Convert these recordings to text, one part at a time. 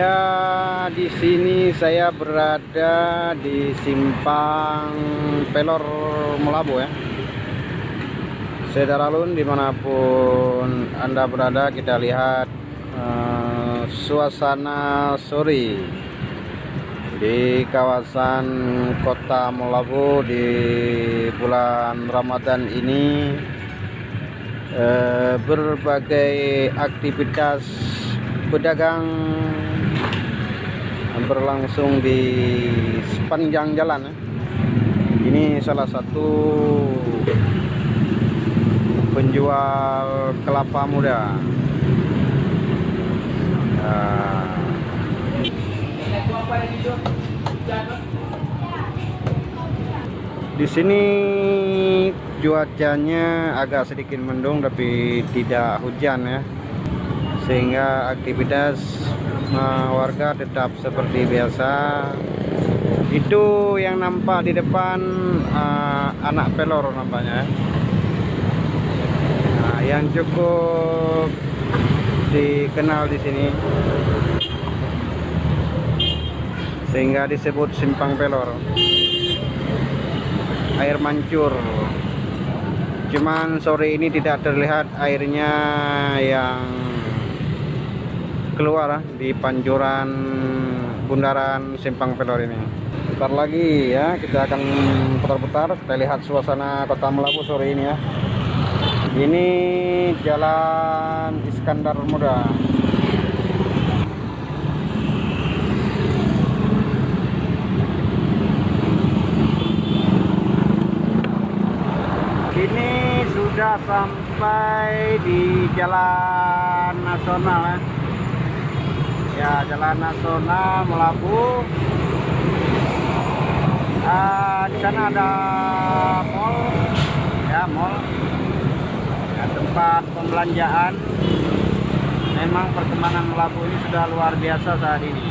Ya, di sini saya berada di simpang Pelor Melabu ya. Sedaralun dimanapun Anda berada, kita lihat suasana sore di kawasan kota Melabu di bulan Ramadan ini. Berbagai aktivitas pedagang berlangsung di sepanjang jalan. Ini salah satu penjual kelapa muda. Di sini cuacanya agak sedikit mendung tapi tidak hujan ya, sehingga aktivitas warga tetap seperti biasa. Itu yang nampak di depan anak pelor nampaknya. Nah, yang cukup dikenal di sini sehingga disebut simpang pelor. Air mancur. Cuman sore ini tidak terlihat airnya yang keluar di pancuran bundaran simpang pelor ini. Bentar lagi ya, kita akan putar-putar, kita lihat suasana kota Melabu sore ini ya. Ini Jalan Iskandar Muda. Ini sudah sampai di Jalan Nasional ya. Ya, Jalan Nasional Melabu. Di sana ada mall, ya mall, ya, tempat pembelanjaan. Memang perkembangan Melabu ini sudah luar biasa saat ini.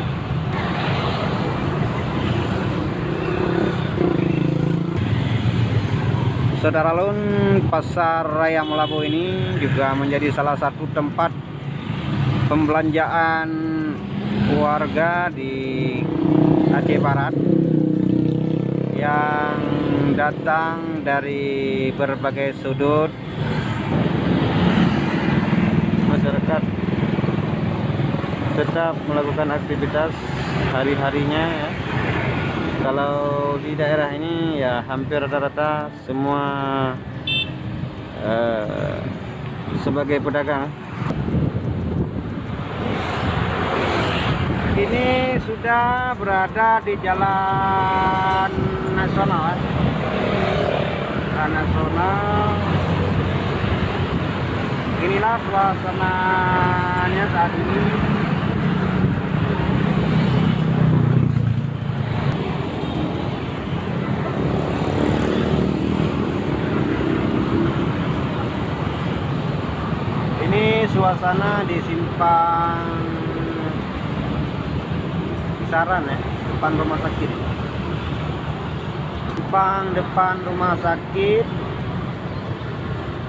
Saudara-lun, Pasar Raya Melabu ini juga menjadi salah satu tempat pembelanjaan warga di Aceh Barat yang datang dari berbagai sudut. Masyarakat tetap melakukan aktivitas hari-harinya ya. Kalau di daerah ini ya hampir rata-rata semua sebagai pedagang. Ini sudah berada di Jalan Nasional. Jalan Nasional. Inilah suasananya saat ini. Ini suasana di simpang Kisaran ya, depan rumah sakit. Simpang depan rumah sakit.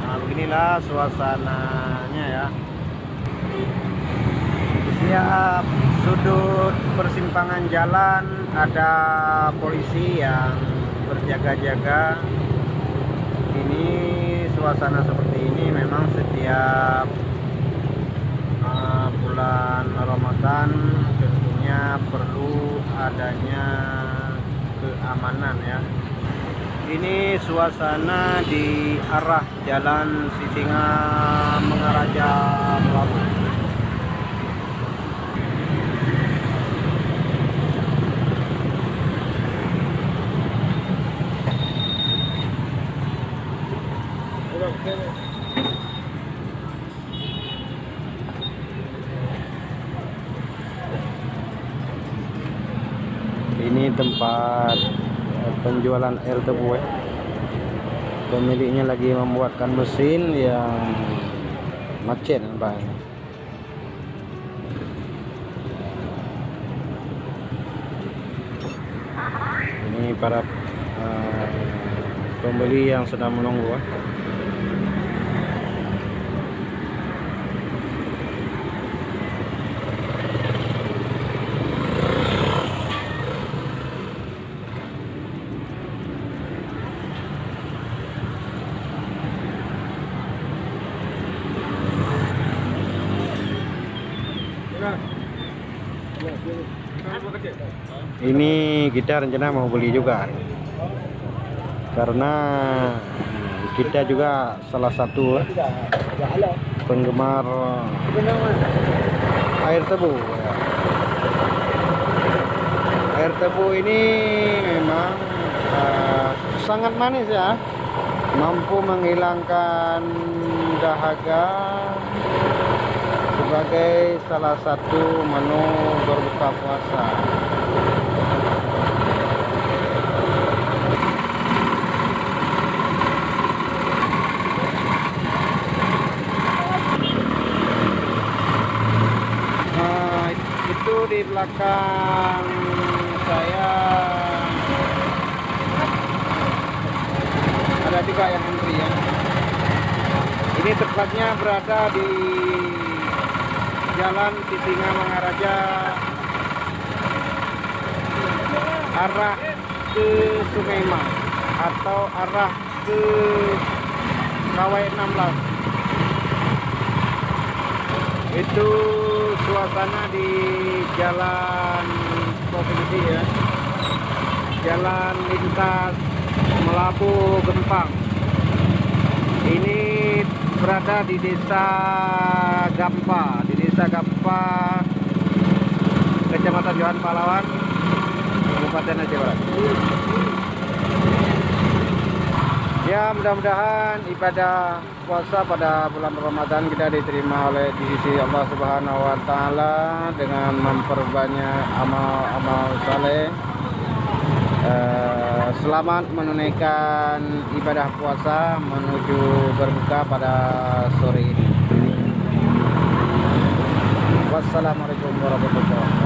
Nah, beginilah suasananya ya. Di setiap sudut persimpangan jalan ada polisi yang berjaga-jaga. Ini suasana seperti ini memang setiap bulan Ramadan tentunya perlu adanya keamanan ya. Ini suasana di arah Jalan Sisinga Mengaraja Melabu. Ini tempat penjualan air tebu ya. Pemiliknya lagi membuatkan mesin yang macet nampaknya. Ini para pembeli yang sedang menunggu. Ini kita rencana mau beli juga, karena kita juga salah satu penggemar air tebu. Air tebu ini memang sangat manis ya, mampu menghilangkan dahaga sebagai salah satu menu berbuka puasa. Itu di belakang saya ada juga yang antri ya. Ini tepatnya berada di Jalan Sisingamangaraja arah ke Sungai Mas atau arah ke KW 16. Itu suasana di jalan provinsi ya, jalan lintas Melabu Gempang. Ini berada di desa Gampa, Kecamatan Johan Pahlawan, Kabupaten Aceh Barat. Ya, mudah-mudahan ibadah puasa pada bulan Ramadan kita diterima oleh di sisi Allah Subhanahu wa taala dengan memperbanyak amal-amal saleh. Selamat menunaikan ibadah puasa menuju berbuka pada sore ini. Wassalamualaikum warahmatullahi wabarakatuh.